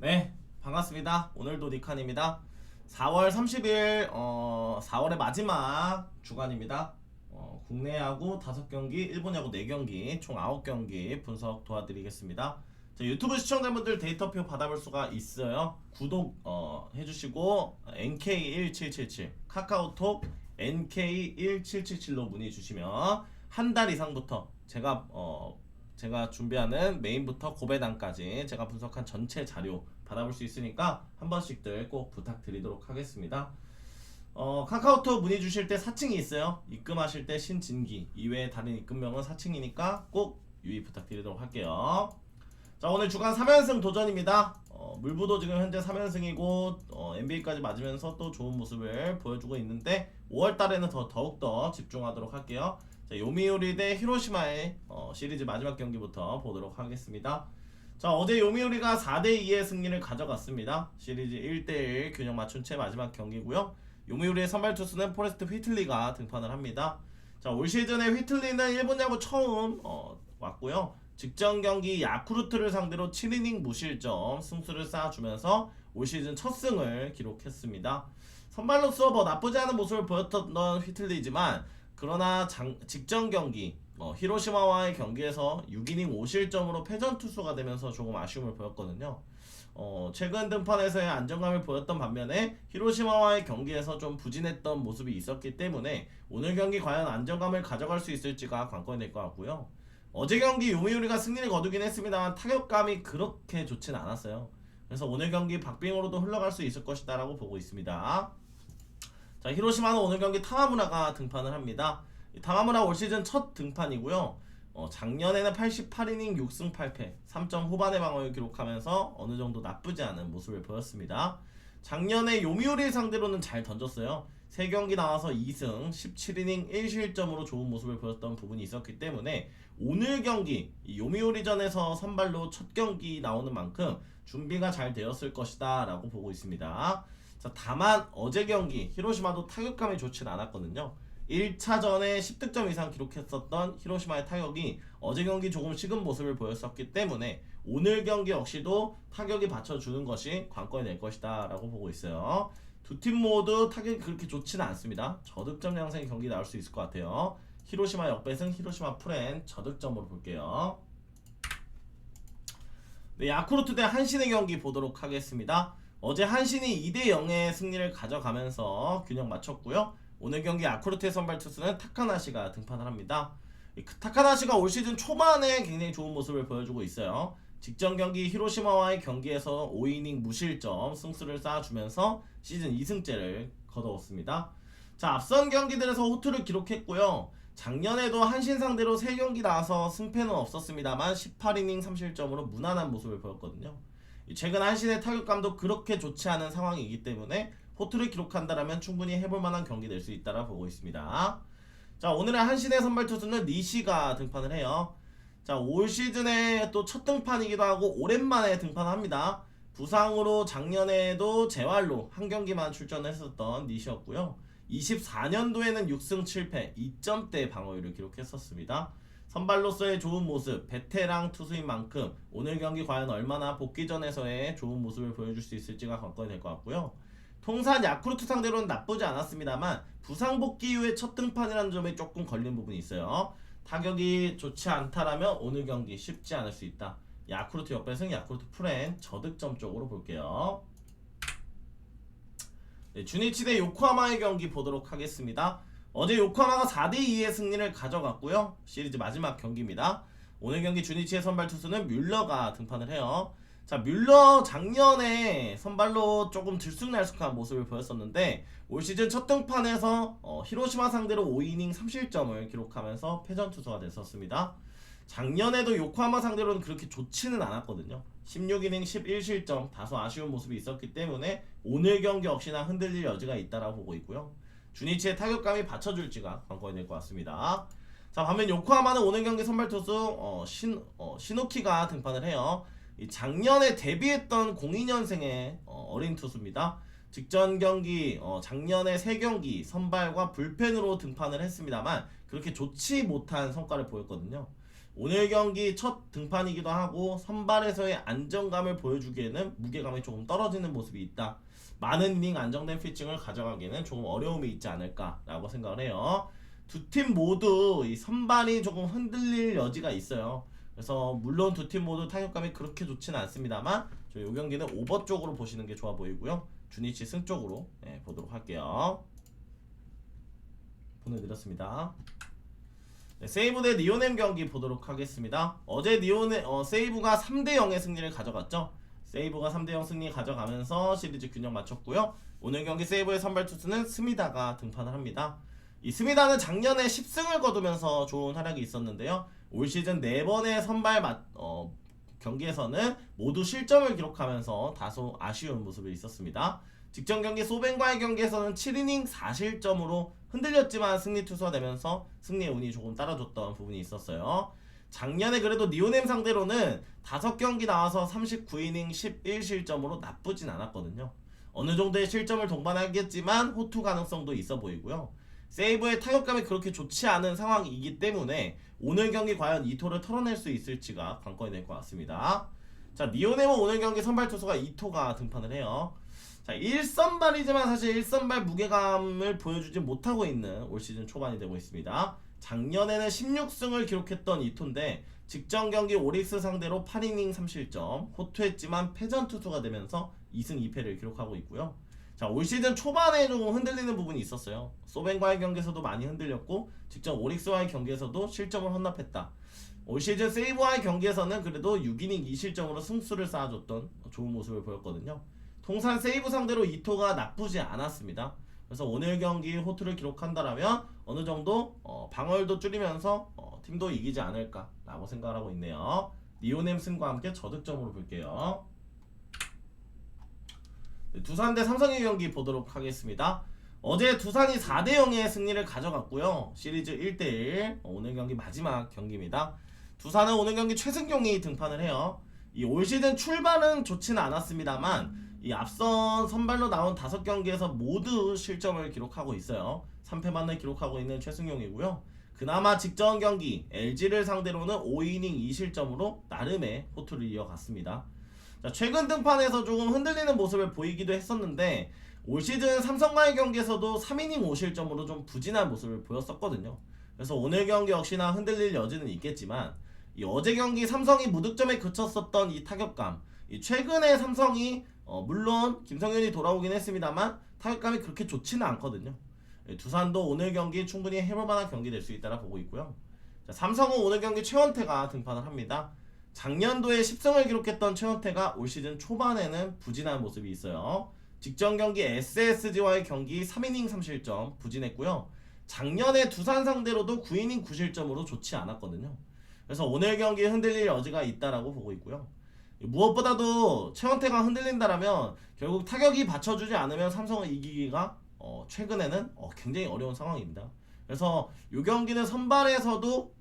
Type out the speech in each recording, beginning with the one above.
네, 반갑습니다. 오늘도 니칸입니다. 4월 30일 4월의 마지막 주간입니다. 국내 야구 5경기, 일본 야구 4경기, 총 9경기 분석 도와드리겠습니다. 자, 유튜브 시청자분들 데이터표 받아볼 수가 있어요. 구독 해주시고 NK1777 카카오톡 NK1777로 문의 주시면 한 달 이상부터 제가 준비하는 메인부터 고배당까지 제가 분석한 전체 자료 받아볼 수 있으니까 한 번씩들 꼭 부탁드리도록 하겠습니다. 카카오톡 문의 주실 때 사칭이 있어요. 입금하실 때 신진기 이외에 다른 입금명은 사칭이니까 꼭 유의 부탁드리도록 할게요. 자, 오늘 주간 3연승 도전입니다. 물부도 지금 현재 3연승이고 NBA까지 맞으면서 또 좋은 모습을 보여주고 있는데 5월달에는 더욱더 집중하도록 할게요. 자, 요미우리 대 히로시마의 시리즈 마지막 경기부터 보도록 하겠습니다. 자, 어제 요미우리가 4대2의 승리를 가져갔습니다. 시리즈 1대1 균형 맞춘 채 마지막 경기고요. 요미우리의 선발 투수는 포레스트 휘틀리가 등판을 합니다. 자, 올 시즌에 휘틀리는 일본 야구 처음 왔고요. 직전 경기 야쿠르트를 상대로 7이닝 무실점 승수를 쌓아주면서 올 시즌 첫 승을 기록했습니다. 선발로서 나쁘지 않은 모습을 보였던 휘틀리지만 그러나 직전 경기 히로시마와의 경기에서 6이닝 5실점으로 패전 투수가 되면서 조금 아쉬움을 보였거든요. 최근 등판에서의 안정감을 보였던 반면에 히로시마와의 경기에서 좀 부진했던 모습이 있었기 때문에 오늘 경기 과연 안정감을 가져갈 수 있을지가 관건이 될 것 같고요. 어제 경기 요미우리가 승리를 거두긴 했습니다만 타격감이 그렇게 좋진 않았어요. 그래서 오늘 경기 박빙으로도 흘러갈 수 있을 것이다 라고 보고 있습니다. 자, 히로시마는 오늘 경기 타마무라가 등판을 합니다. 타마무라 올 시즌 첫 등판이고요. 작년에는 88이닝 6승 8패 3점 후반의 방어를 기록하면서 어느 정도 나쁘지 않은 모습을 보였습니다. 작년에 요미우리 상대로는 잘 던졌어요. 3경기 나와서 2승 17이닝 1실점으로 좋은 모습을 보였던 부분이 있었기 때문에 오늘 경기 요미우리전에서 선발로 첫 경기 나오는 만큼 준비가 잘 되었을 것이다 라고 보고 있습니다. 자, 다만 어제 경기 히로시마도 타격감이 좋진 않았거든요. 1차전에 10득점 이상 기록했었던 히로시마의 타격이 어제 경기 조금 식은 모습을 보였었기 때문에 오늘 경기 역시도 타격이 받쳐주는 것이 관건이 될 것이다 라고 보고 있어요. 두 팀 모두 타격이 그렇게 좋지는 않습니다. 저득점 양상의 경기 나올 수 있을 것 같아요. 히로시마 역배승, 히로시마 프렌 저득점으로 볼게요. 네, 야쿠르트 대 한신의 경기 보도록 하겠습니다. 어제 한신이 2대0의 승리를 가져가면서 균형 맞췄고요. 오늘 경기 야쿠르트의 선발 투수는 타카나시가 등판을 합니다. 타카나시가 올 시즌 초반에 굉장히 좋은 모습을 보여주고 있어요. 직전 경기 히로시마와의 경기에서 5이닝 무실점 승수를 쌓아주면서 시즌 2승째를 거두었습니다. 자, 앞선 경기들에서 호투를 기록했고요. 작년에도 한신 상대로 3경기 나와서 승패는 없었습니다만 18이닝 3실점으로 무난한 모습을 보였거든요. 최근 한신의 타격감도 그렇게 좋지 않은 상황이기 때문에 호투를 기록한다면 충분히 해볼 만한 경기 될 수 있다라 보고 있습니다. 자, 오늘의 한신의 선발 투수는 니시가 등판을 해요. 자, 올 시즌에 또 첫 등판이기도 하고 오랜만에 등판합니다. 부상으로 작년에도 재활로 한 경기만 출전했었던 니시였고요. 24년도에는 6승 7패 2점대 방어율을 기록했었습니다. 선발로서의 좋은 모습, 베테랑 투수인 만큼 오늘 경기 과연 얼마나 복귀전에서의 좋은 모습을 보여줄 수 있을지가 관건이 될 것 같고요. 통산 야쿠르트 상대로는 나쁘지 않았습니다만 부상 복귀 이후에 첫 등판이라는 점에 조금 걸린 부분이 있어요. 타격이 좋지 않다라면 오늘 경기 쉽지 않을 수 있다. 야쿠르트 역배승, 야쿠르트 프렌 저득점 쪽으로 볼게요. 네, 주니치 대 요코하마의 경기 보도록 하겠습니다. 어제 요코하마가 4대2의 승리를 가져갔고요. 시리즈 마지막 경기입니다. 오늘 경기 주니치의 선발 투수는 뮬러가 등판을 해요. 자, 뮬러 작년에 선발로 조금 들쑥날쑥한 모습을 보였었는데 올 시즌 첫 등판에서 히로시마 상대로 5이닝 3실점을 기록하면서 패전 투수가 됐었습니다. 작년에도 요코하마 상대로는 그렇게 좋지는 않았거든요. 16이닝 11실점 다소 아쉬운 모습이 있었기 때문에 오늘 경기 역시나 흔들릴 여지가 있다라고 보고 있고요. 주니치의 타격감이 받쳐줄지가 관건이 될 것 같습니다. 자, 반면 요코하마는 오늘 경기 선발 투수 시노키가 등판을 해요. 작년에 데뷔했던 02년생의 어린 투수입니다. 직전 경기 작년에 3경기 선발과 불펜으로 등판을 했습니다만 그렇게 좋지 못한 성과를 보였거든요. 오늘 경기 첫 등판이기도 하고 선발에서의 안정감을 보여주기에는 무게감이 조금 떨어지는 모습이 있다. 많은 이닝 안정된 피칭을 가져가기에는 조금 어려움이 있지 않을까라고 생각을 해요. 두 팀 모두 이 선발이 조금 흔들릴 여지가 있어요. 그래서 물론 두 팀 모두 타격감이 그렇게 좋지는 않습니다만 저희 이 경기는 오버 쪽으로 보시는 게 좋아 보이고요. 주니치 승 쪽으로 보도록 할게요. 보내드렸습니다. 네, 세이브 대 니오넴 경기 보도록 하겠습니다. 어제 세이브가 3대0의 승리를 가져갔죠. 세이브가 3대0 승리 가져가면서 시리즈 균형 맞췄고요. 오늘 경기 세이브의 선발 투수는 스미다가 등판을 합니다. 이 스미다는 작년에 10승을 거두면서 좋은 활약이 있었는데요. 올 시즌 4번의 선발 경기에서는 모두 실점을 기록하면서 다소 아쉬운 모습이 있었습니다. 직전 경기 소벤과의 경기에서는 7이닝 4실점으로 흔들렸지만 승리 투수가 되면서 승리의 운이 조금 따라줬던 부분이 있었어요. 작년에 그래도 니오넴 상대로는 5경기 나와서 39이닝 11실점으로 나쁘진 않았거든요. 어느 정도의 실점을 동반하겠지만 호투 가능성도 있어 보이고요. 세이브의 타격감이 그렇게 좋지 않은 상황이기 때문에 오늘 경기 과연 이토를 털어낼 수 있을지가 관건이 될 것 같습니다. 자, 니오넴은 오늘 경기 선발 투수가 이토가 등판을 해요. 자, 1선발이지만 사실 1선발 무게감을 보여주지 못하고 있는 올 시즌 초반이 되고 있습니다. 작년에는 16승을 기록했던 이토인데 직전 경기 오릭스 상대로 8이닝 3실점 호투했지만 패전 투수가 되면서 2승 2패를 기록하고 있고요. 자, 올 시즌 초반에 좀 흔들리는 부분이 있었어요. 소벤과의 경기에서도 많이 흔들렸고 직전 오릭스와의 경기에서도 실점을 헌납했다. 올 시즌 세이브와의 경기에서는 그래도 6이닝 2실점으로 승수를 쌓아줬던 좋은 모습을 보였거든요. 통산 세이브 상대로 이토가 나쁘지 않았습니다. 그래서 오늘 경기 호투를 기록한다라면 어느 정도 방어율도 줄이면서 팀도 이기지 않을까라고 생각을 하고 있네요. 니오넴 승과 함께 저득점으로 볼게요. 네, 두산 대 삼성의 경기 보도록 하겠습니다. 어제 두산이 4대0의 승리를 가져갔고요. 시리즈 1대1 오늘 경기 마지막 경기입니다. 두산은 오늘 경기 최승용이 등판을 해요. 이 올 시즌 출발은 좋지는 않았습니다만 이 앞선 선발로 나온 5경기에서 모두 실점을 기록하고 있어요. 3패만을 기록하고 있는 최승용이고요. 그나마 직전 경기 LG를 상대로는 5이닝 2실점으로 나름의 호투를 이어갔습니다. 자, 최근 등판에서 조금 흔들리는 모습을 보이기도 했었는데 올 시즌 삼성과의 경기에서도 3이닝 5실점으로 좀 부진한 모습을 보였었거든요. 그래서 오늘 경기 역시나 흔들릴 여지는 있겠지만 이 어제 경기 삼성이 무득점에 그쳤었던 이 타격감, 이 최근에 삼성이 물론 김성현이 돌아오긴 했습니다만 타격감이 그렇게 좋지는 않거든요. 두산도 오늘 경기 충분히 해볼만한 경기 될 수 있다라 보고 있고요. 자, 삼성은 오늘 경기 최원태가 등판을 합니다. 작년도에 10승을 기록했던 최원태가 올 시즌 초반에는 부진한 모습이 있어요. 직전 경기 SSG와의 경기 3이닝 3실점 부진했고요. 작년에 두산 상대로도 9이닝 9실점으로 좋지 않았거든요. 그래서 오늘 경기에 흔들릴 여지가 있다라고 보고 있고요. 무엇보다도 최원태가 흔들린다라면 결국 타격이 받쳐주지 않으면 삼성을 이기기가 최근에는 굉장히 어려운 상황입니다. 그래서 이 경기는 선발에서도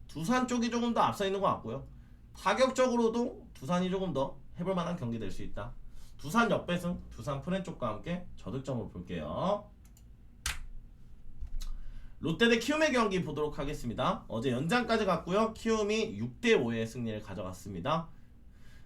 두산 쪽이 조금 더 앞서 있는 것 같고요. 타격적으로도 두산이 조금 더 해볼만한 경기 될 수 있다. 두산 역배승, 두산 프렌 쪽과 함께 저득점으로 볼게요. 롯데 대 키움의 경기 보도록 하겠습니다. 어제 연장까지 갔고요. 키움이 6대5의 승리를 가져갔습니다.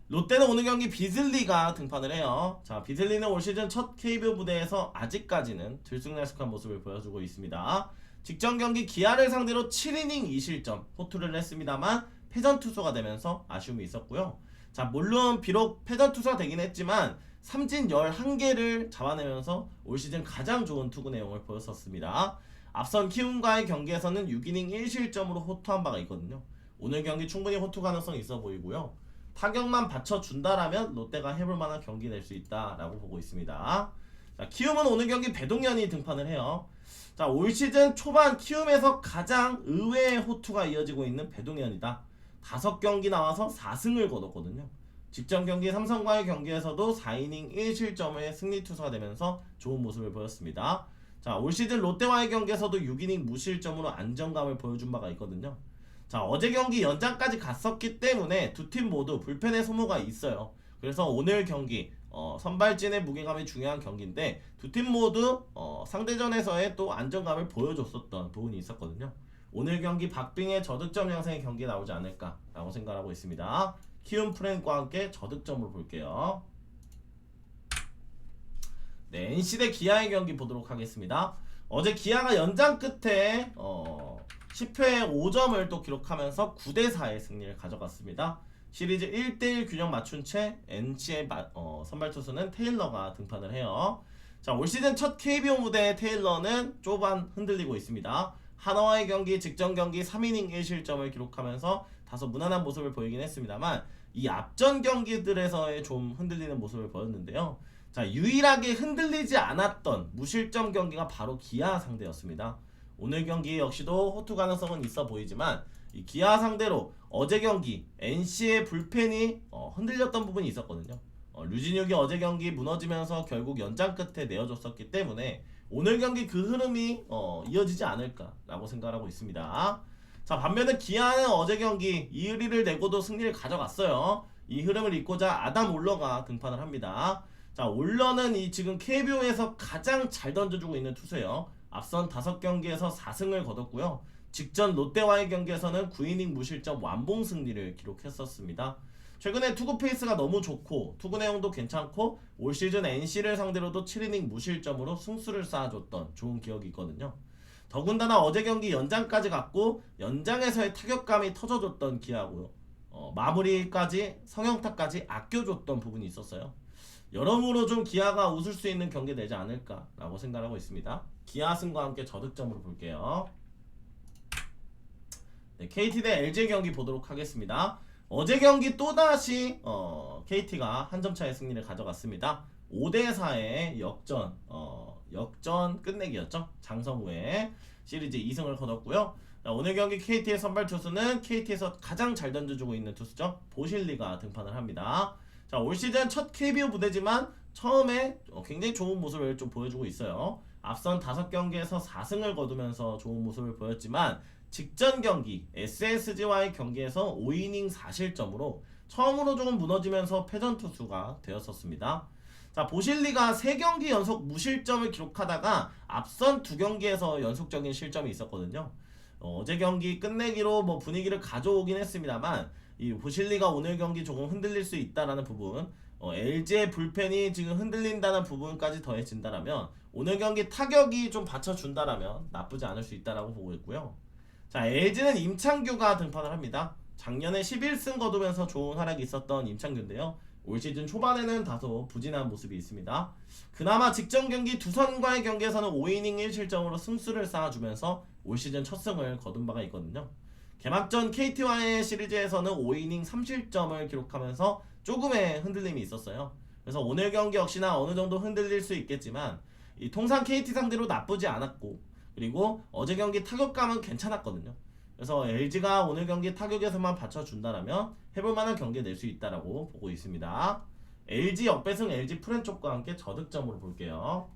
롯데는 오늘 경기 비슬리가 등판을 해요. 자, 비슬리는 올 시즌 첫 KBO 무대에서 아직까지는 들쑥날쑥한 모습을 보여주고 있습니다. 직전 경기 기아를 상대로 7이닝 2실점 호투를 했습니다만 패전 투수가 되면서 아쉬움이 있었고요. 자, 물론 비록 패전 투수가 되긴 했지만 삼진 11개를 잡아내면서 올 시즌 가장 좋은 투구 내용을 보였었습니다. 앞선 키움과의 경기에서는 6이닝 1실점으로 호투한 바가 있거든요. 오늘 경기 충분히 호투 가능성이 있어 보이고요. 타격만 받쳐준다라면 롯데가 해볼만한 경기 될 수 있다라고 보고 있습니다. 자, 키움은 오늘 경기 배동현이 등판을 해요. 자, 올 시즌 초반 키움에서 가장 의외의 호투가 이어지고 있는 배동현이다. 5경기 나와서 4승을 거뒀거든요. 직전 경기 삼성과의 경기에서도 4이닝 1실점의 승리 투수가 되면서 좋은 모습을 보였습니다. 자, 올 시즌 롯데와의 경기에서도 6이닝 무실점으로 안정감을 보여준 바가 있거든요. 자, 어제 경기 연장까지 갔었기 때문에 두 팀 모두 불펜의 소모가 있어요. 그래서 오늘 경기 선발진의 무게감이 중요한 경기인데 두 팀 모두 상대전에서의 또 안정감을 보여줬었던 부분이 있었거든요. 오늘 경기 박빙의 저득점 양상의 경기 나오지 않을까라고 생각하고 있습니다. 키움 프랭과 함께 저득점으로 볼게요. 네, NC 대 기아의 경기 보도록 하겠습니다. 어제 기아가 연장 끝에 10회 5점을 또 기록하면서 9대4의 승리를 가져갔습니다. 시리즈 1대1 균형 맞춘 채 NC의 선발 투수는 테일러가 등판을 해요. 자, 올 시즌 첫 KBO 무대의 테일러는 쪼반 흔들리고 있습니다. 한화와의 경기, 직전 경기 3이닝 1실점을 기록하면서 다소 무난한 모습을 보이긴 했습니다만 이 앞전 경기들에서의 좀 흔들리는 모습을 보였는데요. 자, 유일하게 흔들리지 않았던 무실점 경기가 바로 기아 상대였습니다. 오늘 경기 역시도 호투 가능성은 있어 보이지만 이 기아 상대로 어제 경기 NC의 불펜이 흔들렸던 부분이 있었거든요. 류진욱이 어제 경기 무너지면서 결국 연장 끝에 내어줬었기 때문에 오늘 경기 그 흐름이 이어지지 않을까라고 생각하고 있습니다. 자, 반면에 기아는 어제 경기 이의리를 내고도 승리를 가져갔어요. 이 흐름을 잇고자 아담 올러가 등판을 합니다. 자, 올러는 이 지금 KBO에서 가장 잘 던져주고 있는 투수예요. 앞선 5경기에서 4승을 거뒀고요. 직전 롯데와의 경기에서는 9이닝 무실점 완봉 승리를 기록했었습니다. 최근에 투구 페이스가 너무 좋고 투구 내용도 괜찮고 올 시즌 NC를 상대로도 7이닝 무실점으로 승수를 쌓아줬던 좋은 기억이 있거든요. 더군다나 어제 경기 연장까지 갔고 연장에서의 타격감이 터져줬던 기아고요. 마무리까지 성형타까지 아껴줬던 부분이 있었어요. 여러모로 좀 기아가 웃을 수 있는 경기 되지 않을까라고 생각하고 있습니다. 기아 승과 함께 저득점으로 볼게요. 네, KT 대 LG 경기 보도록 하겠습니다. 어제 경기 또다시 KT가 한 점 차의 승리를 가져갔습니다. 5대4의 역전 끝내기였죠. 장성우의 시리즈 2승을 거뒀고요. 자, 오늘 경기 KT의 선발 투수는 KT에서 가장 잘 던져주고 있는 투수죠. 보실리가 등판을 합니다. 자, 올 시즌 첫 KBO 무대지만 처음에 굉장히 좋은 모습을 좀 보여주고 있어요. 앞선 5경기에서 4승을 거두면서 좋은 모습을 보였지만 직전 경기 SSG와의 경기에서 5이닝 4실점으로 처음으로 조금 무너지면서 패전 투수가 되었었습니다. 자, 보실리가 3경기 연속 무실점을 기록하다가 앞선 2경기에서 연속적인 실점이 있었거든요. 어제 경기 끝내기로 분위기를 가져오긴 했습니다만 이 보실리가 오늘 경기 조금 흔들릴 수 있다라는 부분, LG의 불펜이 지금 흔들린다는 부분까지 더해진다라면 오늘 경기 타격이 좀 받쳐준다라면 나쁘지 않을 수 있다라고 보고 있고요. 자, LG는 임창규가 등판을 합니다. 작년에 11승 거두면서 좋은 활약이 있었던 임창규인데요. 올 시즌 초반에는 다소 부진한 모습이 있습니다. 그나마 직전 경기 두산과의 경기에서는 5이닝 1실점으로 승수를 쌓아주면서 올 시즌 첫 승을 거둔 바가 있거든요. 개막전 KT와의 시리즈에서는 5이닝 3실점을 기록하면서 조금의 흔들림이 있었어요. 그래서 오늘 경기 역시나 어느 정도 흔들릴 수 있겠지만 이 통상 KT 상대로 나쁘지 않았고 그리고 어제 경기 타격감은 괜찮았거든요. 그래서 LG가 오늘 경기 타격에서만 받쳐준다라면 해볼만한 경기 낼 수 있다라고 보고 있습니다. LG 역배승 LG 프랜쪽과 함께 저득점으로 볼게요.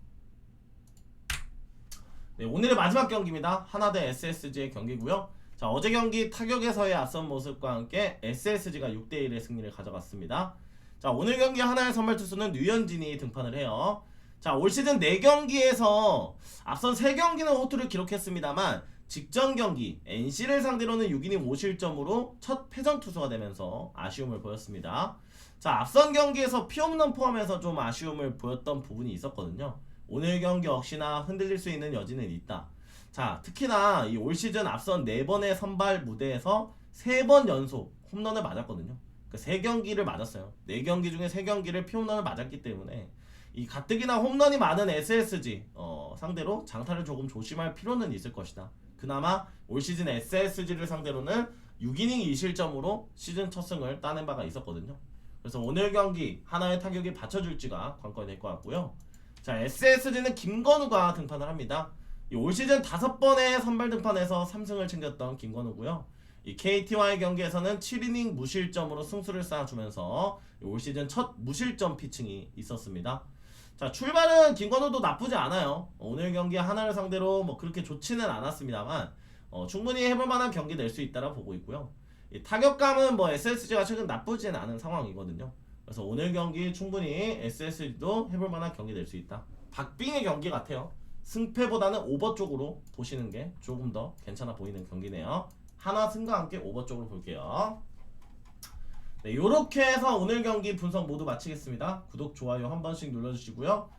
네, 오늘의 마지막 경기입니다. 하나 대 SSG의 경기고요. 자, 어제 경기 타격에서의 앞선 모습과 함께 SSG가 6대1의 승리를 가져갔습니다. 자, 오늘 경기 하나의 선발 투수는 류현진이 등판을 해요. 자, 올 시즌 4경기에서 앞선 3경기는 호투를 기록했습니다만 직전 경기 NC를 상대로는 6이닝 5실점으로 첫 패전 투수가 되면서 아쉬움을 보였습니다. 자, 앞선 경기에서 피홈런 포함해서 좀 아쉬움을 보였던 부분이 있었거든요. 오늘 경기 역시나 흔들릴 수 있는 여지는 있다. 자, 특히나 이 올 시즌 앞선 4번의 선발 무대에서 3번 연속 홈런을 맞았거든요. 그 3경기를 맞았어요. 4경기 중에 3경기를 피홈런을 맞았기 때문에 이 가뜩이나 홈런이 많은 SSG 상대로 장타를 조금 조심할 필요는 있을 것이다. 그나마 올 시즌 SSG를 상대로는 6이닝 2실점으로 시즌 첫 승을 따낸 바가 있었거든요. 그래서 오늘 경기 하나의 타격이 받쳐줄지가 관건이 될 것 같고요. 자, SSG는 김건우가 등판을 합니다. 이 올 시즌 5번의 선발 등판에서 3승을 챙겼던 김건우고요. 이 KT와의 경기에서는 7이닝 무실점으로 승수를 쌓아주면서 올 시즌 첫 무실점 피칭이 있었습니다. 자, 출발은 김건우도 나쁘지 않아요. 오늘 경기 하나를 상대로 그렇게 좋지는 않았습니다만 충분히 해볼만한 경기 낼 수 있다고 보고 있고요. 이 타격감은 SSG가 최근 나쁘진 않은 상황이거든요. 그래서 오늘 경기 충분히 SSG도 해볼만한 경기 낼 수 있다. 박빙의 경기 같아요. 승패보다는 오버 쪽으로 보시는 게 조금 더 괜찮아 보이는 경기네요. 하나 승과 함께 오버 쪽으로 볼게요. 네, 요렇게 해서 오늘 경기 분석 모두 마치겠습니다. 구독, 좋아요 한 번씩 눌러주시고요.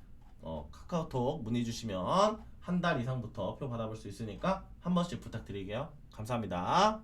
카카오톡 문의 주시면 한 달 이상부터 표 받아볼 수 있으니까 한 번씩 부탁드릴게요. 감사합니다.